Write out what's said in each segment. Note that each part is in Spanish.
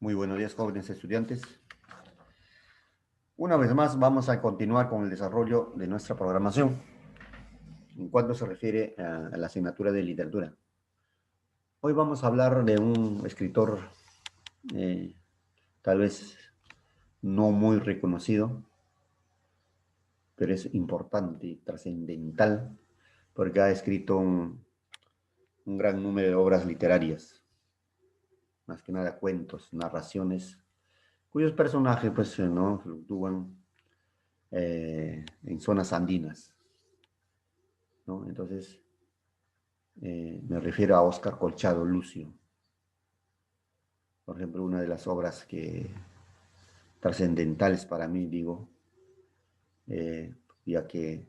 Muy buenos días, jóvenes estudiantes. Una vez más, vamos a continuar con el desarrollo de nuestra programación en cuanto se refiere a la asignatura de literatura. Hoy vamos a hablar de un escritor eh, tal vez no muy reconocido, pero es importante y trascendental porque ha escrito un gran número de obras literarias, más que nada cuentos, narraciones, cuyos personajes pues, ¿no? fluctúan en zonas andinas, ¿no? Entonces, me refiero a Óscar Colchado Lucio. Por ejemplo, una de las obras que trascendentales para mí, digo, ya que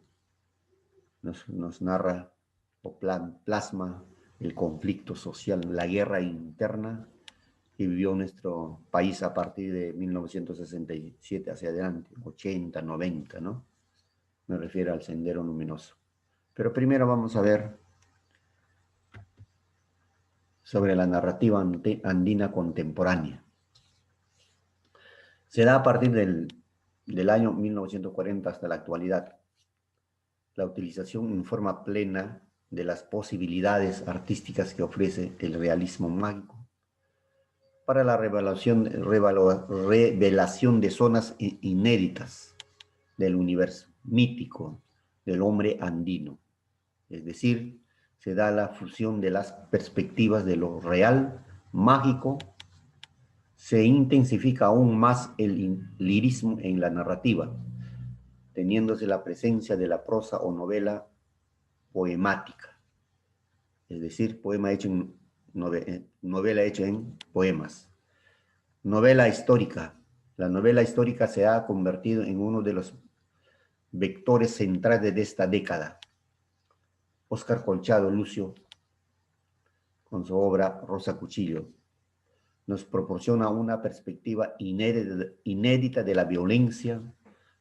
nos narra o plasma el conflicto social, la guerra interna que vivió nuestro país a partir de 1967 hacia adelante, 80, 90, ¿no? Me refiero al Sendero Luminoso. Pero primero vamos a ver sobre la narrativa andina contemporánea. Se da a partir del año 1940 hasta la actualidad. La utilización en forma plena de las posibilidades artísticas que ofrece el realismo mágico para la revelación de zonas inéditas del universo mítico del hombre andino. Es decir, se da la fusión de las perspectivas de lo real, mágico. Se intensifica aún más el lirismo en la narrativa, teniéndose la presencia de la prosa o novela poemática, es decir, poema hecho en novela hecha en poemas. Novela histórica. La novela histórica se ha convertido en uno de los vectores centrales de esta década. Óscar Colchado Lucio, con su obra Rosa Cuchillo, nos proporciona una perspectiva inédita de la violencia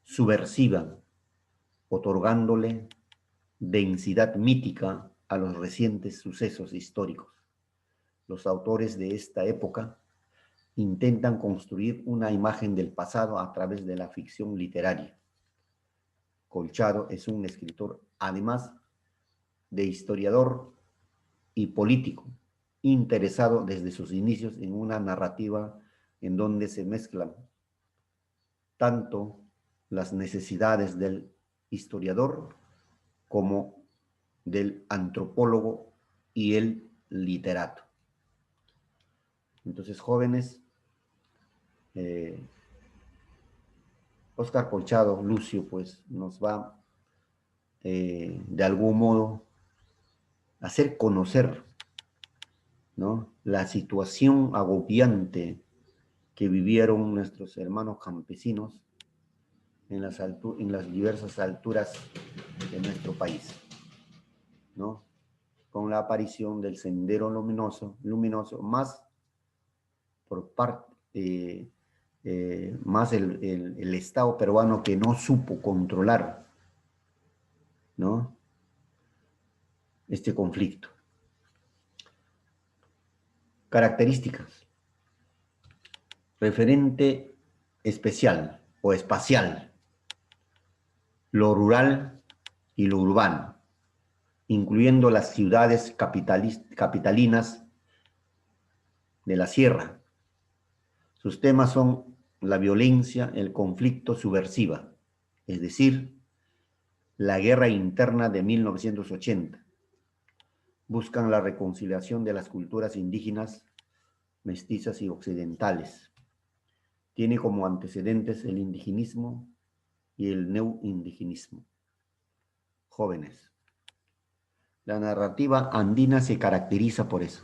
subversiva, otorgándole densidad mítica a los recientes sucesos históricos. Los autores de esta época intentan construir una imagen del pasado a través de la ficción literaria. Colchado es un escritor, además de historiador y político, interesado desde sus inicios en una narrativa en donde se mezclan tanto las necesidades del historiador como del antropólogo y el literato. Entonces, jóvenes, Óscar Colchado Lucio, pues, nos va de algún modo a hacer conocer, ¿no?, la situación agobiante que vivieron nuestros hermanos campesinos en las diversas alturas de nuestro país, ¿no? Con la aparición del Sendero Luminoso más por parte, más el Estado peruano que no supo controlar, ¿no?, este conflicto. Características. Referente especial o espacial. Lo rural y lo urbano, incluyendo las ciudades capitalinas de la sierra. Sus temas son la violencia, el conflicto subversiva, es decir, la guerra interna de 1980. Buscan la reconciliación de las culturas indígenas, mestizas y occidentales. Tiene como antecedentes el indigenismo y el neoindigenismo. Jóvenes. La narrativa andina se caracteriza por eso,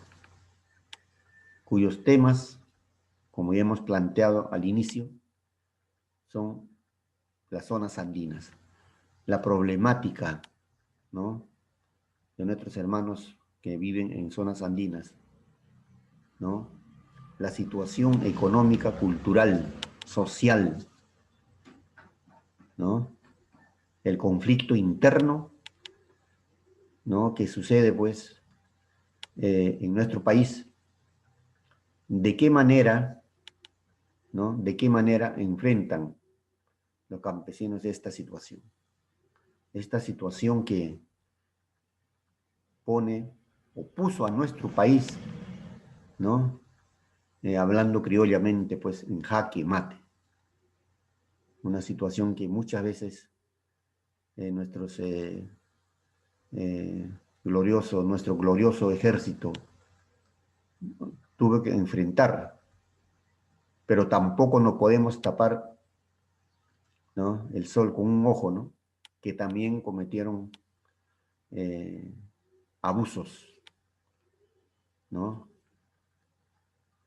cuyos temas, como ya hemos planteado al inicio, son las zonas andinas, la problemática, ¿no?, de nuestros hermanos que viven en zonas andinas, ¿no?, la situación económica, cultural, social, ¿no?, el conflicto interno, ¿no?, que sucede pues en nuestro país. De qué manera ¿no? ¿De qué manera enfrentan los campesinos esta situación? Esta situación que pone o puso a nuestro país, ¿no? Hablando criollamente, pues en jaque mate. Una situación que muchas veces nuestros nuestro glorioso ejército tuvo que enfrentar, pero tampoco nos podemos tapar, ¿no?, el sol con un ojo, ¿no?, que también cometieron abusos, ¿no?,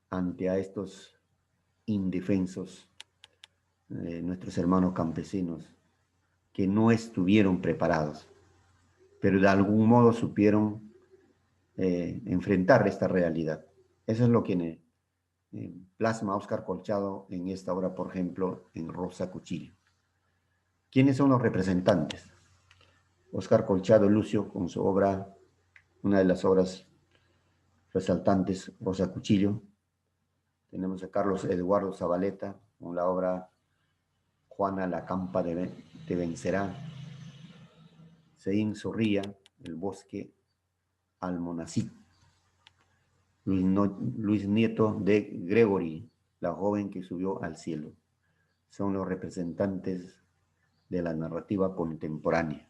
ante a estos indefensos, nuestros hermanos campesinos, que no estuvieron preparados, pero de algún modo supieron enfrentar esta realidad. Eso es lo que plasma Óscar Colchado en esta obra, por ejemplo, en Rosa Cuchillo. ¿Quiénes son los representantes? Óscar Colchado Lucio, con su obra, una de las obras resaltantes, Rosa Cuchillo. Tenemos a Carlos Eduardo Zabaleta, con la obra Juana la Campa te vencerá. Seín Zorrilla, El bosque Almonací. Luis Nieto de Gregory, La joven que subió al cielo. Son los representantes de la narrativa contemporánea.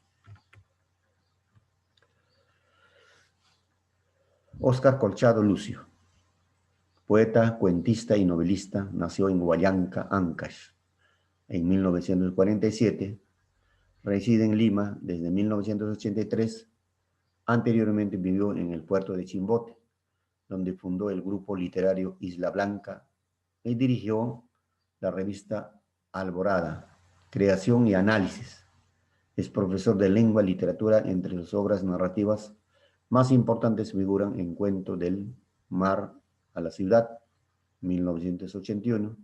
Óscar Colchado Lucio, poeta, cuentista y novelista, nació en Huallanca, Ancash, en 1947. Reside en Lima desde 1983. Anteriormente vivió en el puerto de Chimbote, donde fundó el grupo literario Isla Blanca y dirigió la revista Alborada, Creación y Análisis. Es profesor de lengua y literatura. Entre sus obras narrativas más importantes figuran En Cuento del mar a la ciudad, 1981,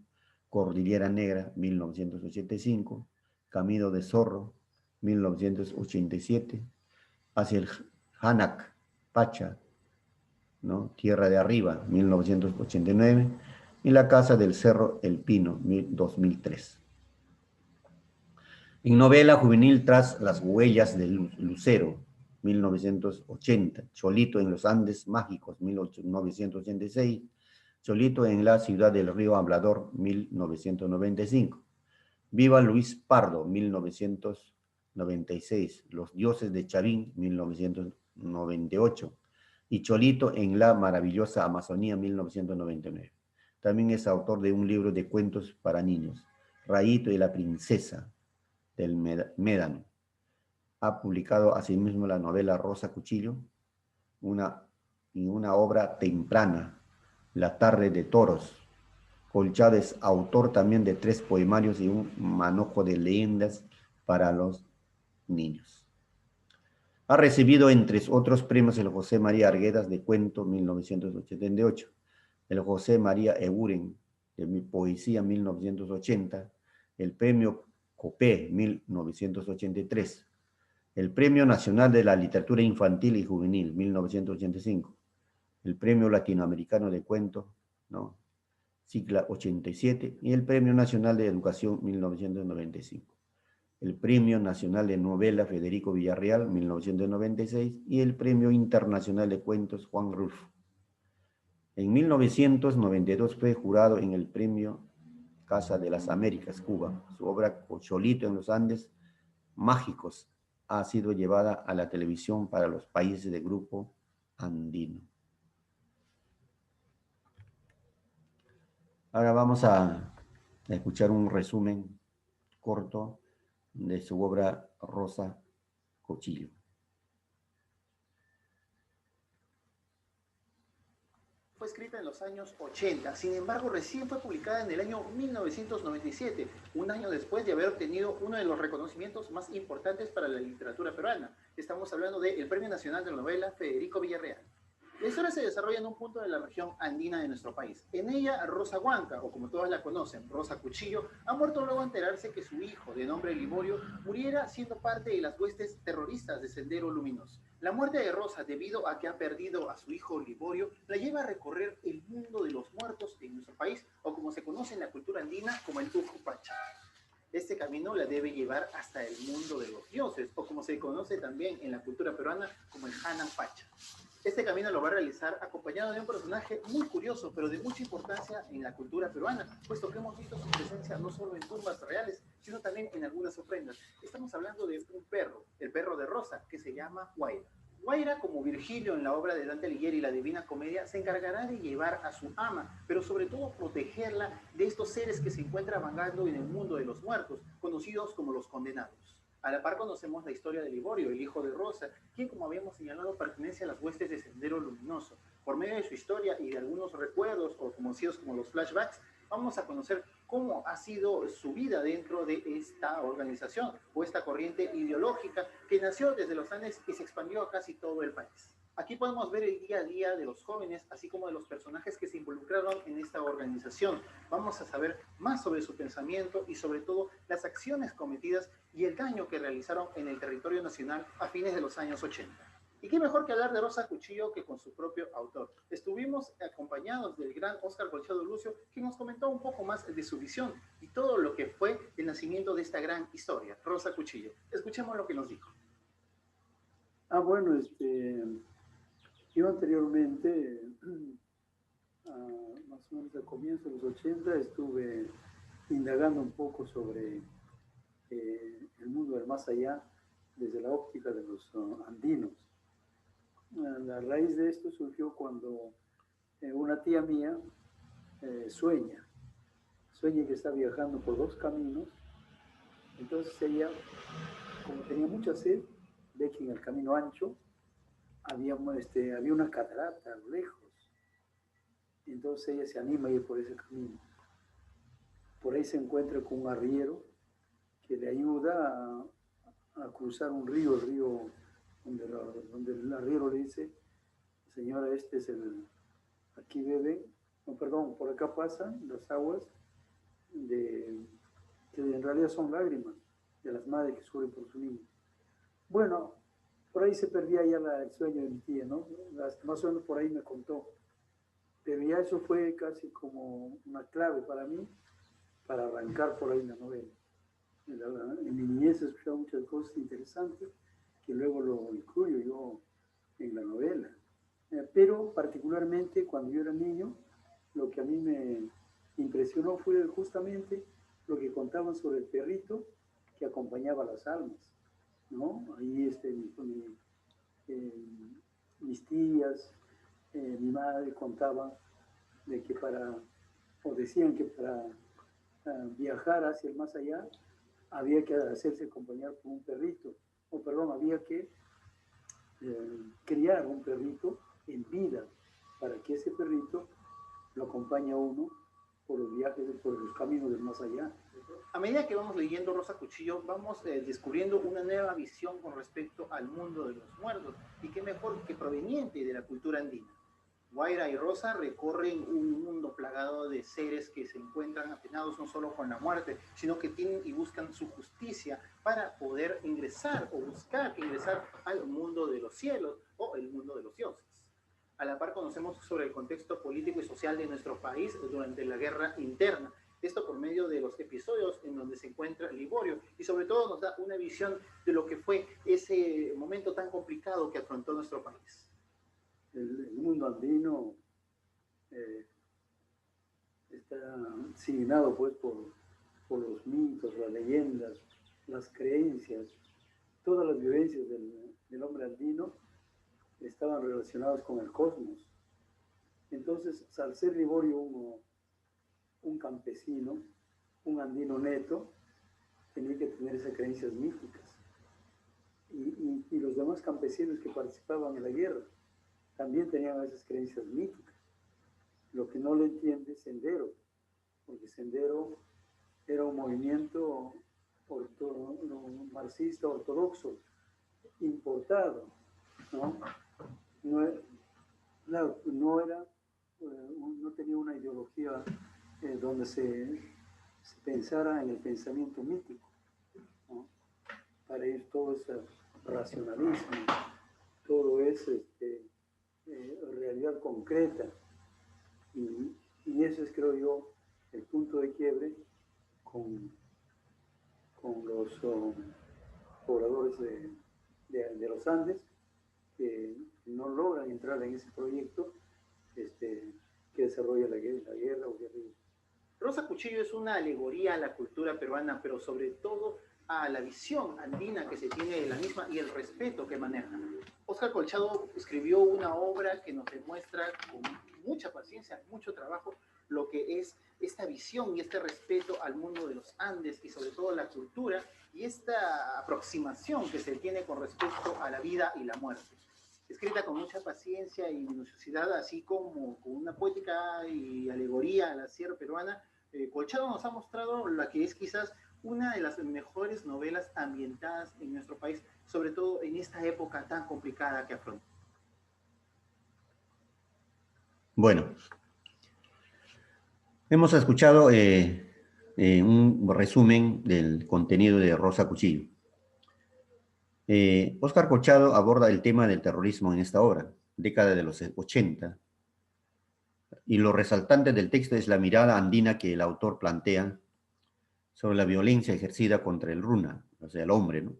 Cordillera Negra, 1985, Camino de Zorro, 1987, Hacia el Hanak, Pacha, ¿no?, Tierra de Arriba, 1989, y La Casa del Cerro El Pino, 2003. En novela juvenil, Tras las huellas del Lucero, 1980, Cholito en los Andes Mágicos, 1986, Cholito en la ciudad del Río Hablador, 1995, Viva Luis Pardo, 1996, Los dioses de Chavín, 1998, y Cholito en la maravillosa Amazonía, 1999. También es autor de un libro de cuentos para niños, Rayito y la princesa del Médano. Ha publicado asimismo la novela Rosa Cuchillo, una obra temprana, La tarde de toros. Colchado es autor también de 3 poemarios y un manojo de leyendas para los niños. Ha recibido, entre otros premios, el José María Arguedas de Cuento, 1988, el José María Eguren de Poesía, 1980, el Premio Copé, 1983, el Premio Nacional de la Literatura Infantil y Juvenil, 1985, el Premio Latinoamericano de Cuento, ¿no?, Cicla 87, y el Premio Nacional de Educación, 1995. El Premio Nacional de Novela Federico Villarreal, 1996, y el Premio Internacional de Cuentos Juan Rulfo. En 1992 fue jurado en el Premio Casa de las Américas, Cuba. Su obra Cholito en los Andes Mágicos ha sido llevada a la televisión para los países del Grupo Andino. Ahora vamos a escuchar un resumen corto de su obra Rosa Cuchillo. Fue escrita en los años 80, sin embargo recién fue publicada en el año 1997, un año después de haber obtenido uno de los reconocimientos más importantes para la literatura peruana. Estamos hablando del Premio Nacional de la Novela Federico Villarreal. La historia se desarrolla en un punto de la región andina de nuestro país. En ella, Rosa Huanca, o como todas la conocen, Rosa Cuchillo, ha muerto luego de enterarse que su hijo, de nombre Liborio, muriera siendo parte de las huestes terroristas de Sendero Luminoso. La muerte de Rosa, debido a que ha perdido a su hijo Liborio, la lleva a recorrer el mundo de los muertos en nuestro país, o como se conoce en la cultura andina, como el Ucupacha. Este camino la debe llevar hasta el mundo de los dioses, o como se conoce también en la cultura peruana como el Hanan Pacha. Este camino lo va a realizar acompañado de un personaje muy curioso, pero de mucha importancia en la cultura peruana, puesto que hemos visto su presencia no solo en tumbas reales, sino también en algunas ofrendas. Estamos hablando de un perro, el perro de Rosa, que se llama Guaira. Guaira, como Virgilio en la obra de Dante Alighieri, La Divina Comedia, se encargará de llevar a su ama, pero sobre todo protegerla de estos seres que se encuentran vagando en el mundo de los muertos, conocidos como los condenados. A la par conocemos la historia de Liborio, el hijo de Rosa, quien, como habíamos señalado, pertenece a las huestes de Sendero Luminoso. Por medio de su historia y de algunos recuerdos, o conocidos como los flashbacks, vamos a conocer cómo ha sido su vida dentro de esta organización o esta corriente ideológica que nació desde los Andes y se expandió a casi todo el país. Aquí podemos ver el día a día de los jóvenes, así como de los personajes que se involucraron en esta organización. Vamos a saber más sobre su pensamiento y sobre todo las acciones cometidas y el daño que realizaron en el territorio nacional a fines de los años 80. Y qué mejor que hablar de Rosa Cuchillo que con su propio autor. Estuvimos acompañados del gran Óscar Colchado Lucio, que nos comentó un poco más de su visión y todo lo que fue el nacimiento de esta gran historia, Rosa Cuchillo. Escuchemos lo que nos dijo. Bueno, yo anteriormente, más o menos al comienzo de los 80, estuve indagando un poco sobre el mundo del más allá desde la óptica de los andinos. La raíz de esto surgió cuando una tía mía sueña que está viajando por dos caminos. Entonces ella, como tenía mucha sed, ve que en el camino ancho había una catarata a lo lejos. Entonces ella se anima a ir por ese camino. Por ahí se encuentra con un arriero que le ayuda a cruzar un río, el río donde el arriero le dice: señora, aquí beben, no, perdón, por acá pasan las aguas que en realidad son lágrimas de las madres que sufren por su niño. Bueno, por ahí se perdía ya el sueño de mi tía, ¿no? Más o menos por ahí me contó. Pero ya eso fue casi como una clave para mí, para arrancar por ahí la novela. En mi niñez he escuchado muchas cosas interesantes que luego lo incluyo yo en la novela. Pero particularmente cuando yo era niño, lo que a mí me impresionó fue justamente lo que contaban sobre el perrito que acompañaba a las almas, ¿no? Ahí mis tías, mi madre contaban de que decían que para viajar hacia el más allá había que hacerse acompañar por un perrito, había que criar un perrito en vida para que ese perrito lo acompañe a uno por los viajes, por los caminos del más allá. A medida que vamos leyendo Rosa Cuchillo, vamos descubriendo una nueva visión con respecto al mundo de los muertos, y qué mejor que proveniente de la cultura andina. Guaira y Rosa recorren un mundo plagado de seres que se encuentran apenados no solo con la muerte, sino que tienen y buscan su justicia para poder ingresar o buscar ingresar al mundo de los cielos o el mundo de los dioses. A la par conocemos sobre el contexto político y social de nuestro país durante la guerra interna. Esto por medio de los episodios en donde se encuentra Liborio, y sobre todo nos da una visión de lo que fue ese momento tan complicado que afrontó nuestro país. El mundo andino está signado pues por los mitos, las leyendas, las creencias. Todas las vivencias del hombre andino estaban relacionadas con el cosmos. Entonces, al ser Liborio un campesino, un andino neto, tenía que tener esas creencias místicas. Y los demás campesinos que participaban en la guerra también tenían esas creencias míticas. Lo que no le entiende Sendero, porque Sendero era un movimiento marxista ortodoxo, importado, ¿no? Claro, no tenía una ideología donde se pensara en el pensamiento mítico, ¿no? Para ir todo ese racionalismo, todo es realidad concreta. Y eso es, creo yo, el punto de quiebre con, con los pobladores de los Andes, que no logran entrar en ese proyecto que desarrolla la guerra o guerrilla. Rosa Cuchillo es una alegoría a la cultura peruana, pero sobre todo a la visión andina que se tiene de la misma y el respeto que maneja. Oscar Colchado escribió una obra que nos demuestra con mucha paciencia, mucho trabajo, lo que es esta visión y este respeto al mundo de los Andes y sobre todo la cultura y esta aproximación que se tiene con respecto a la vida y la muerte. Escrita con mucha paciencia y minuciosidad, así como con una poética y alegoría a la sierra peruana, Colchado nos ha mostrado la que es quizás una de las mejores novelas ambientadas en nuestro país, sobre todo en esta época tan complicada que afronta. Bueno, hemos escuchado un resumen del contenido de Rosa Cuchillo. Oscar Colchado aborda el tema del terrorismo en esta obra, década de los 80, y lo resaltante del texto es la mirada andina que el autor plantea sobre la violencia ejercida contra el runa, o sea, el hombre, ¿no?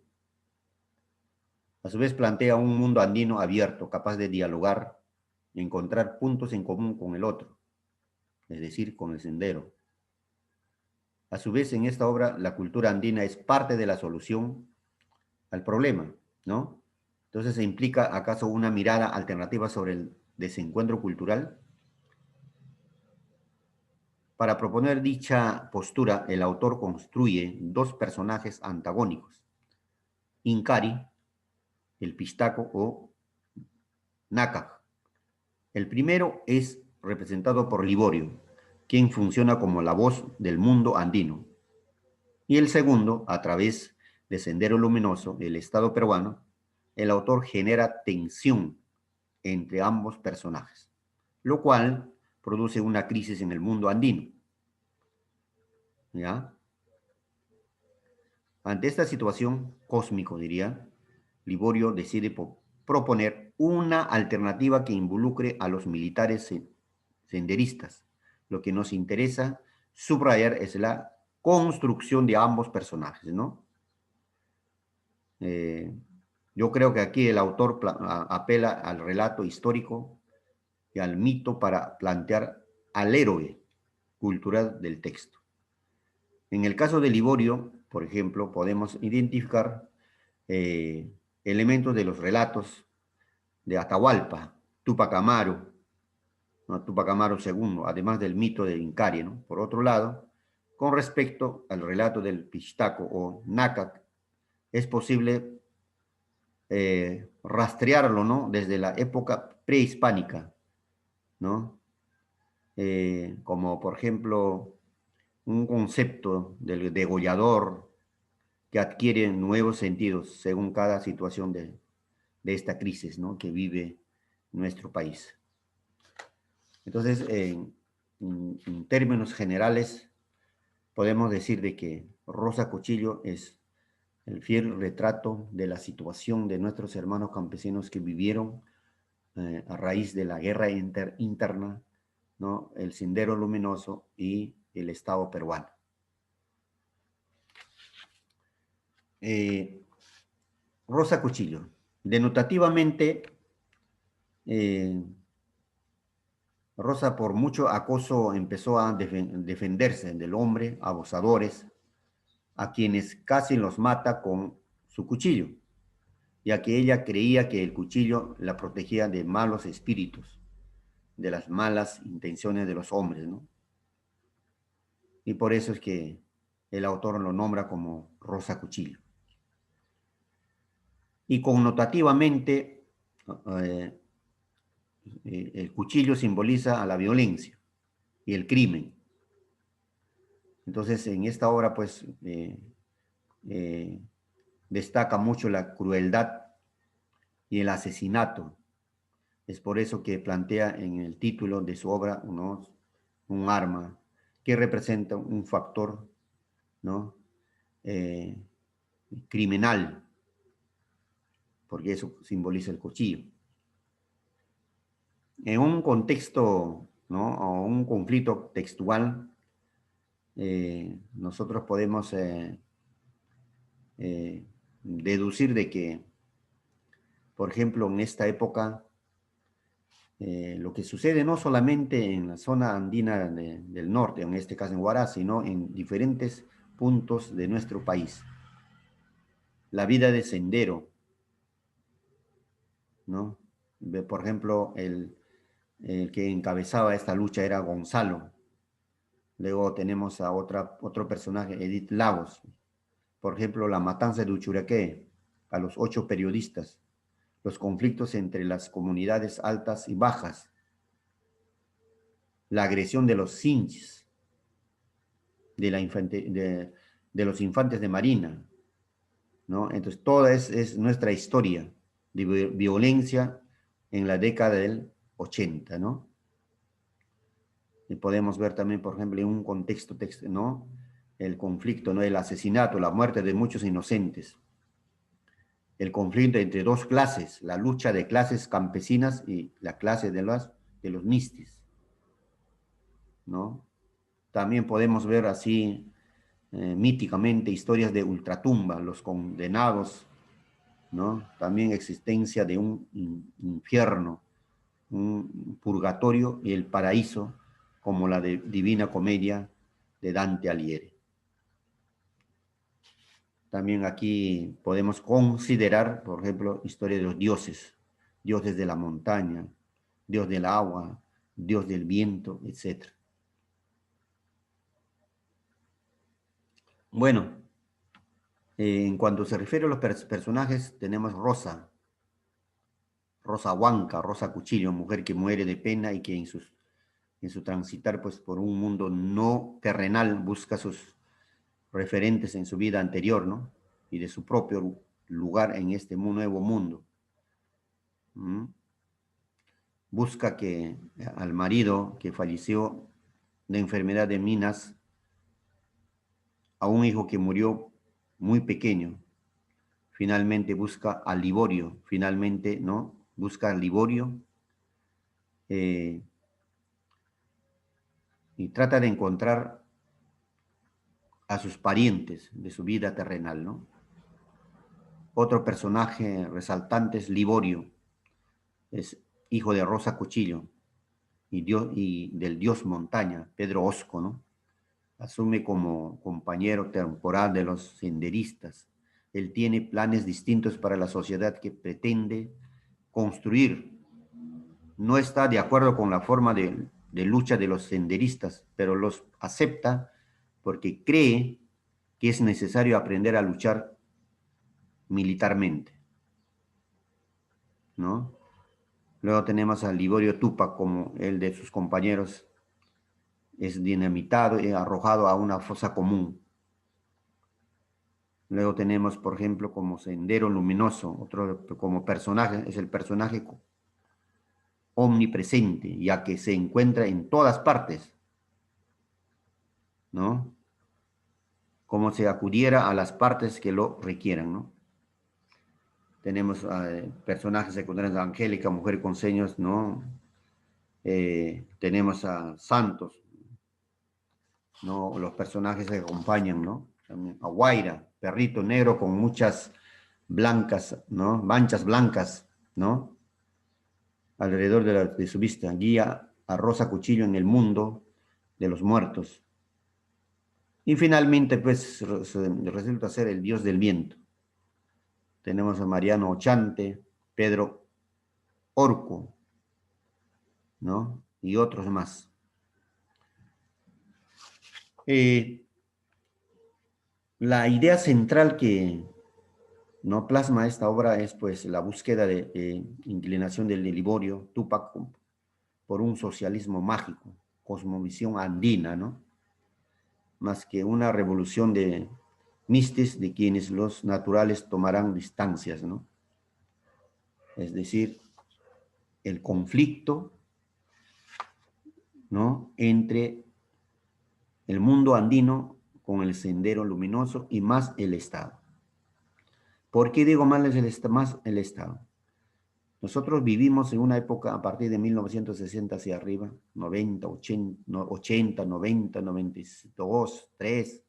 A su vez plantea un mundo andino abierto, capaz de dialogar y encontrar puntos en común con el otro, es decir, con el sendero. A su vez, en esta obra, la cultura andina es parte de la solución al problema, ¿no? Entonces, ¿se implica acaso una mirada alternativa sobre el desencuentro cultural? Para proponer dicha postura, el autor construye dos personajes antagónicos, Incari, el pistaco o Nácar. El primero es representado por Liborio, quien funciona como la voz del mundo andino. Y el segundo, a través de Sendero Luminoso, el Estado peruano, el autor genera tensión entre ambos personajes, lo cual produce una crisis en el mundo andino. ¿Ya? Ante esta situación cósmico, diría, Liborio decide proponer una alternativa que involucre a los militares senderistas. Lo que nos interesa subrayar es la construcción de ambos personajes, ¿no? Yo creo que aquí el autor apela al relato histórico y al mito para plantear al héroe cultural del texto. En el caso de Liborio, por ejemplo, podemos identificar elementos de los relatos de Atahualpa, Tupac Amaru, ¿no? Tupac Amaru II, además del mito de Incari, ¿no? Por otro lado, con respecto al relato del Pistaco o Nácar, es posible rastrearlo, ¿no? Desde la época prehispánica, ¿no? Como por ejemplo un concepto del degollador que adquiere nuevos sentidos según cada situación de esta crisis, ¿no? Que vive nuestro país. Entonces, en términos generales, podemos decir de que Rosa Cuchillo es el fiel retrato de la situación de nuestros hermanos campesinos que vivieron a raíz de la guerra interna, ¿no? El Sendero Luminoso y el Estado peruano. Rosa Cuchillo, denotativamente, Rosa por mucho acoso empezó a defenderse del hombre, abusadores, a quienes casi los mata con su cuchillo, ya que ella creía que el cuchillo la protegía de malos espíritus, de las malas intenciones de los hombres, ¿no? Y por eso es que el autor lo nombra como Rosa Cuchillo. Y connotativamente, el cuchillo simboliza a la violencia y el crimen. Entonces, en esta obra, pues, destaca mucho la crueldad y el asesinato Es por eso que plantea en el título de su obra, ¿no?, un arma que representa un factor, ¿no?, eh, criminal, porque eso simboliza el cuchillo. En un contexto, ¿no?, o un conflicto textual, nosotros podemos deducir de que, por ejemplo, en esta época, lo que sucede no solamente en la zona andina del norte, en este caso en Huaraz, sino en diferentes puntos de nuestro país. La vida de sendero, ¿no? Por ejemplo, el que encabezaba esta lucha era Gonzalo. Luego tenemos a otro personaje, Edith Lagos. Por ejemplo, la matanza de Uchuraqué, a los 8 periodistas, los conflictos entre las comunidades altas y bajas, la agresión de los Sinchis, de los infantes de Marina, ¿no? Entonces, toda es nuestra historia de violencia en la década del 80, ¿no? Y podemos ver también, por ejemplo, en un contexto, ¿no?, el conflicto, ¿no?, el asesinato, la muerte de muchos inocentes, el conflicto entre dos clases, la lucha de clases campesinas y la clase de los mistis, ¿no? También podemos ver así míticamente historias de ultratumba, los condenados, ¿no? También existencia de un infierno, un purgatorio y el paraíso, como la de Divina Comedia de Dante Alighieri. También aquí podemos considerar, por ejemplo, historia de los dioses, dioses de la montaña, dios del agua, dios del viento, etc. Bueno, en cuanto se refiere a los personajes, tenemos Rosa Huanca, Rosa Cuchillo, mujer que muere de pena y que en su transitar pues, por un mundo no terrenal busca sus referentes en su vida anterior, ¿no?, y de su propio lugar en este nuevo mundo. Busca que al marido que falleció de enfermedad de Minas, a un hijo que murió muy pequeño, finalmente busca a Liborio, finalmente, ¿no?, busca a Liborio y trata de encontrar a sus parientes de su vida terrenal, ¿no? Otro personaje resaltante es Liborio, es hijo de Rosa Cuchillo y del dios Montaña, Pedro Osco, ¿no? Asume como compañero temporal de los senderistas. Él tiene planes distintos para la sociedad que pretende construir. No está de acuerdo con la forma de lucha de los senderistas, pero los acepta porque cree que es necesario aprender a luchar militarmente, ¿no? Luego tenemos a Liborio Tupac, como el de sus compañeros es dinamitado y arrojado a una fosa común. Luego tenemos, por ejemplo, como Sendero Luminoso, otro como personaje, es el personaje omnipresente, ya que se encuentra en todas partes, ¿no? Como si acudiera a las partes que lo requieran, ¿no? Tenemos personajes secundarios, Angélica, mujer con seños, ¿no? Tenemos a Santos, ¿no? Los personajes que acompañan, ¿no? También a Guaira, perrito negro con muchas blancas, ¿no?, manchas blancas, ¿no?, alrededor de su vista. Guía a Rosa Cuchillo en el mundo de los muertos. Y finalmente, pues, resulta ser el dios del viento. Tenemos a Mariano Ochante, Pedro Orco, ¿no?, y otros más. La idea central que no plasma esta obra es pues la búsqueda de inclinación del Liborio Tupac por un socialismo mágico, cosmovisión andina, ¿no?, más que una revolución de mistis de quienes los naturales tomarán distancias, ¿no? Es decir, el conflicto, ¿no?, entre el mundo andino con el sendero luminoso y más el Estado. ¿Por qué digo más el Estado? Nosotros vivimos en una época a partir de 1960 hacia arriba, 90, 80, 90, 92, 3,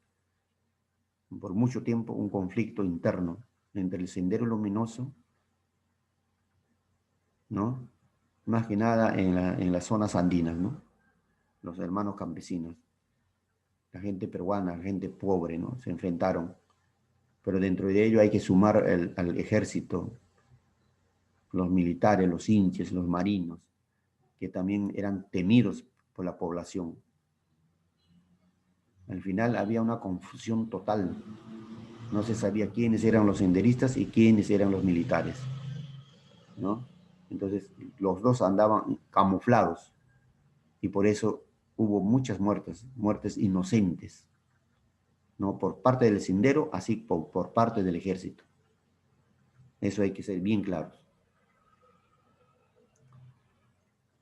por mucho tiempo un conflicto interno entre el sendero luminoso, ¿no?, más que nada en las zonas andinas, ¿no?, los hermanos campesinos, la gente peruana, la gente pobre, ¿no?, se enfrentaron, pero dentro de ello hay que sumar al ejército, los militares, los hinches, los marinos, que también eran temidos por la población. Al final había una confusión total. No se sabía quiénes eran los senderistas y quiénes eran los militares, ¿no? Entonces, los dos andaban camuflados y por eso hubo muchas muertes inocentes, ¿no?, por parte del sendero, así por parte del ejército. Eso hay que ser bien claros.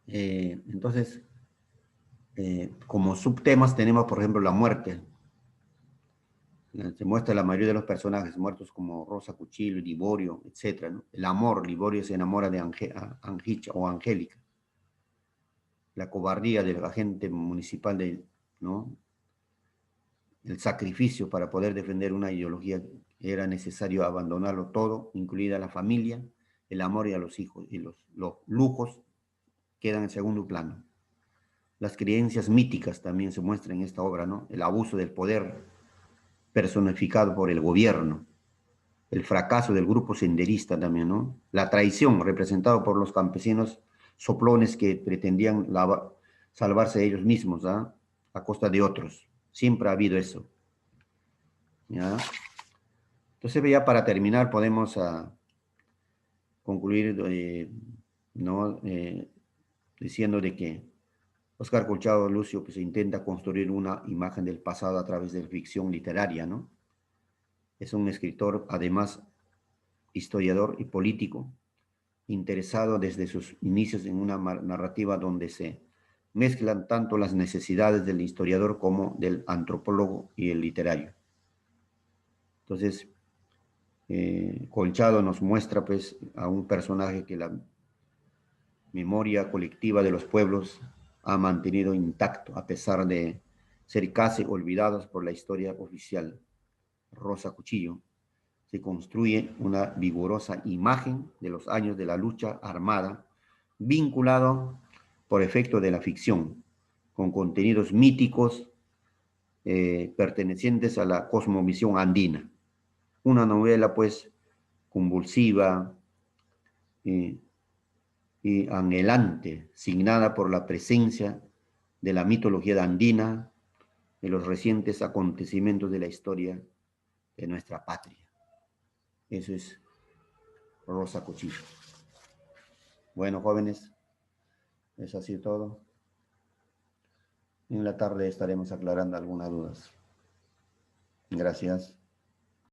Entonces, como subtemas tenemos, por ejemplo, la muerte. Se muestra la mayoría de los personajes muertos como Rosa Cuchillo, Liborio, etc., ¿no? El amor, Liborio se enamora de Angicha o Angélica. La cobardía del agente municipal, ¿no?, el sacrificio para poder defender una ideología, era necesario abandonarlo todo, incluida la familia, el amor y a los hijos, y los lujos quedan en segundo plano. Las creencias míticas también se muestran en esta obra, ¿no? El abuso del poder personificado por el gobierno, el fracaso del grupo senderista también, ¿no?, la traición representada por los campesinos soplones que pretendían salvarse de ellos mismos, ¿ah?, a costa de otros. Siempre ha habido eso, ¿ya? Entonces, ya para terminar, podemos concluir, ¿no?, diciendo de que Óscar Colchado Lucio, pues, intenta construir una imagen del pasado a través de ficción literaria, ¿no? Es un escritor, además, historiador y político, interesado desde sus inicios en una narrativa donde se mezclan tanto las necesidades del historiador como del antropólogo y el literario. Entonces, Colchado nos muestra, pues, a un personaje que la memoria colectiva de los pueblos ha mantenido intacto, a pesar de ser casi olvidados por la historia oficial. Rosa Cuchillo. Se construye una vigorosa imagen de los años de la lucha armada, vinculado por efecto de la ficción, con contenidos míticos pertenecientes a la cosmovisión andina. Una novela, pues, convulsiva y anhelante, signada por la presencia de la mitología andina, de los recientes acontecimientos de la historia de nuestra patria. Eso es Rosa Cuchillo. Bueno, jóvenes, es así todo. En la tarde estaremos aclarando algunas dudas. Gracias.